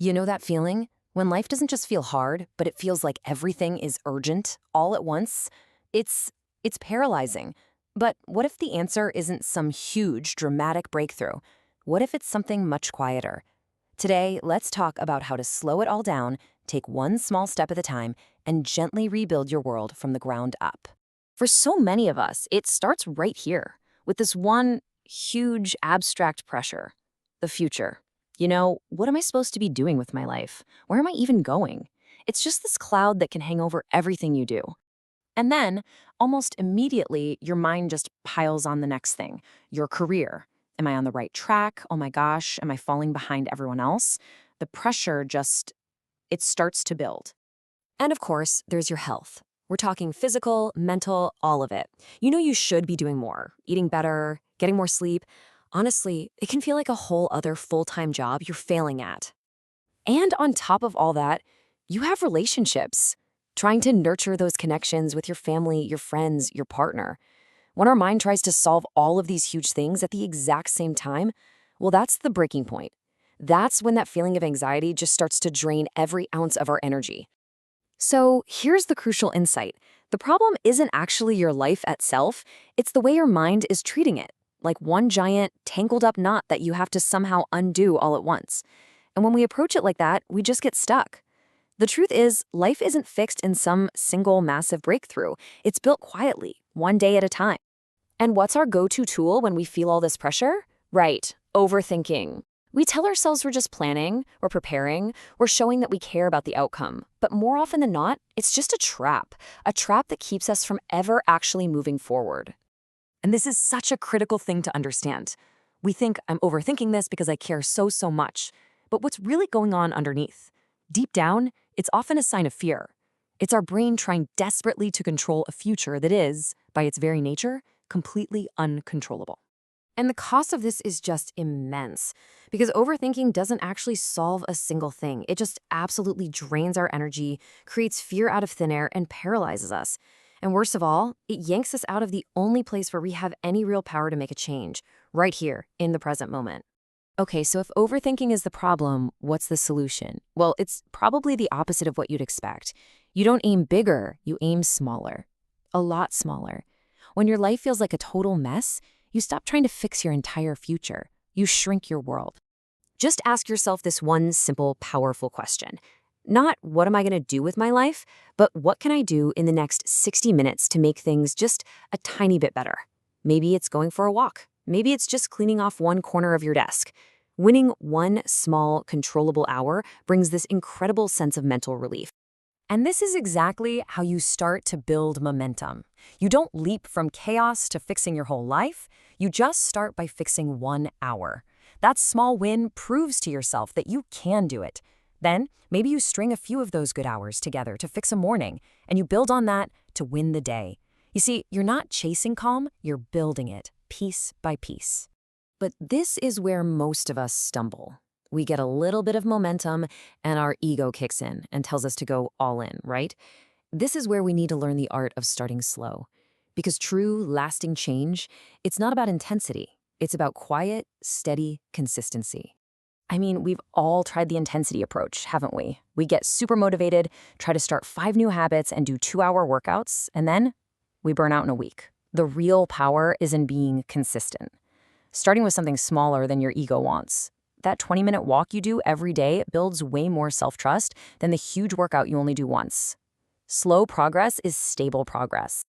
You know that feeling? When life doesn't just feel hard, but it feels like everything is urgent all at once? It's paralyzing. But what if the answer isn't some huge, dramatic breakthrough? What if it's something much quieter? Today, let's talk about how to slow it all down, take one small step at a time, and gently rebuild your world from the ground up. For so many of us, it starts right here, with this one huge abstract pressure: the future. What am I supposed to be doing with my life? Where am I even going? It's just this cloud that can hang over everything you do. And then, almost immediately, your mind just piles on the next thing: your career. Am I on the right track? Oh my gosh, am I falling behind everyone else? The pressure it starts to build. And of course, there's your health. We're talking physical, mental, all of it. You should be doing more, eating better, getting more sleep. Honestly, it can feel like a whole other full-time job you're failing at. And on top of all that, you have relationships. Trying to nurture those connections with your family, your friends, your partner. When our mind tries to solve all of these huge things at the exact same time, well, that's the breaking point. That's when that feeling of anxiety just starts to drain every ounce of our energy. So here's the crucial insight. The problem isn't actually your life itself, it's the way your mind is treating it, like one giant, tangled up knot that you have to somehow undo all at once. And when we approach it like that, we just get stuck. The truth is, life isn't fixed in some single massive breakthrough. It's built quietly, one day at a time. And what's our go-to tool when we feel all this pressure? Right, overthinking. We tell ourselves we're just planning, we're preparing, we're showing that we care about the outcome. But more often than not, it's just a trap that keeps us from ever actually moving forward. And this is such a critical thing to understand. We think, I'm overthinking this because I care so much. But what's really going on underneath? Deep down, it's often a sign of fear. It's our brain trying desperately to control a future that is, by its very nature, completely uncontrollable. And the cost of this is just immense, because overthinking doesn't actually solve a single thing. It just absolutely drains our energy, creates fear out of thin air, and paralyzes us. And worst of all, it yanks us out of the only place where we have any real power to make a change, right here, in the present moment. Okay, so if overthinking is the problem, what's the solution? Well, it's probably the opposite of what you'd expect. You don't aim bigger, you aim smaller. A lot smaller. When your life feels like a total mess, you stop trying to fix your entire future. You shrink your world. Just ask yourself this one simple, powerful question. Not what am I going to do with my life, but what can I do in the next 60 minutes to make things just a tiny bit better? Maybe it's going for a walk. Maybe it's just cleaning off one corner of your desk. Winning one small, controllable hour brings this incredible sense of mental relief. And this is exactly how you start to build momentum. You don't leap from chaos to fixing your whole life. You just start by fixing 1 hour. That small win proves to yourself that you can do it. Then, maybe you string a few of those good hours together to fix a morning, and you build on that to win the day. You see, you're not chasing calm, you're building it, piece by piece. But this is where most of us stumble. We get a little bit of momentum, and our ego kicks in and tells us to go all in, right? This is where we need to learn the art of starting slow. Because true, lasting change, it's not about intensity. It's about quiet, steady consistency. I mean, we've all tried the intensity approach, haven't we? We get super motivated, try to start 5 new habits and do 2-hour workouts, and then we burn out in a week. The real power is in being consistent. Starting with something smaller than your ego wants. That 20-minute walk you do every day builds way more self-trust than the huge workout you only do once. Slow progress is stable progress.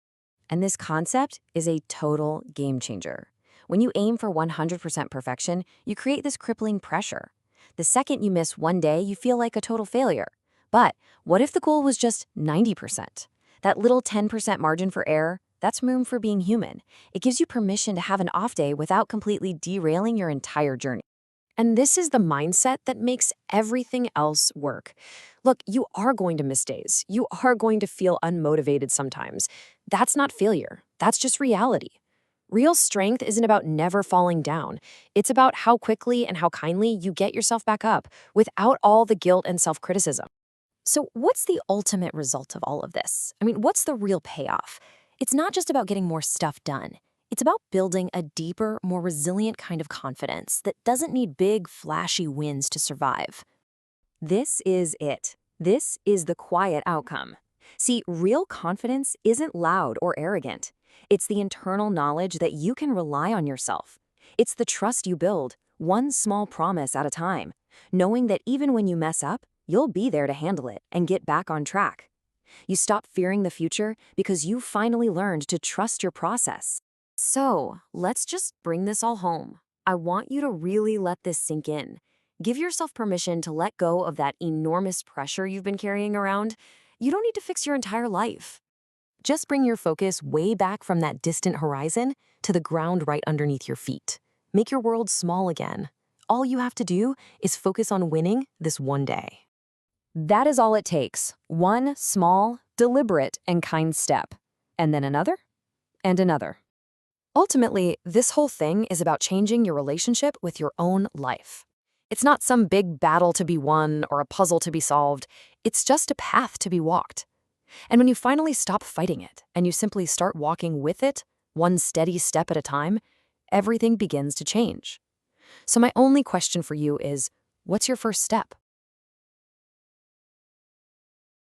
And this concept is a total game changer. When you aim for 100% perfection, you create this crippling pressure. The second you miss one day, you feel like a total failure. But what if the goal was just 90%? That little 10% margin for error, that's room for being human. It gives you permission to have an off day without completely derailing your entire journey. And this is the mindset that makes everything else work. Look, you are going to miss days. You are going to feel unmotivated sometimes. That's not failure. That's just reality. Real strength isn't about never falling down. It's about how quickly and how kindly you get yourself back up without all the guilt and self-criticism. So what's the ultimate result of all of this? I mean, what's the real payoff? It's not just about getting more stuff done. It's about building a deeper, more resilient kind of confidence that doesn't need big, flashy wins to survive. This is it. This is the quiet outcome. See, real confidence isn't loud or arrogant. It's the internal knowledge that you can rely on yourself. It's the trust you build, one small promise at a time, knowing that even when you mess up, you'll be there to handle it and get back on track. You stop fearing the future because you finally learned to trust your process. So, let's just bring this all home. I want you to really let this sink in. Give yourself permission to let go of that enormous pressure you've been carrying around. You don't need to fix your entire life. Just bring your focus way back from that distant horizon to the ground right underneath your feet. Make your world small again. All you have to do is focus on winning this one day. That is all it takes. One small, deliberate, and kind step. And then another, and another. Ultimately, this whole thing is about changing your relationship with your own life. It's not some big battle to be won or a puzzle to be solved. It's just a path to be walked. And when you finally stop fighting it and you simply start walking with it, one steady step at a time, everything begins to change. So my only question for you is, what's your first step?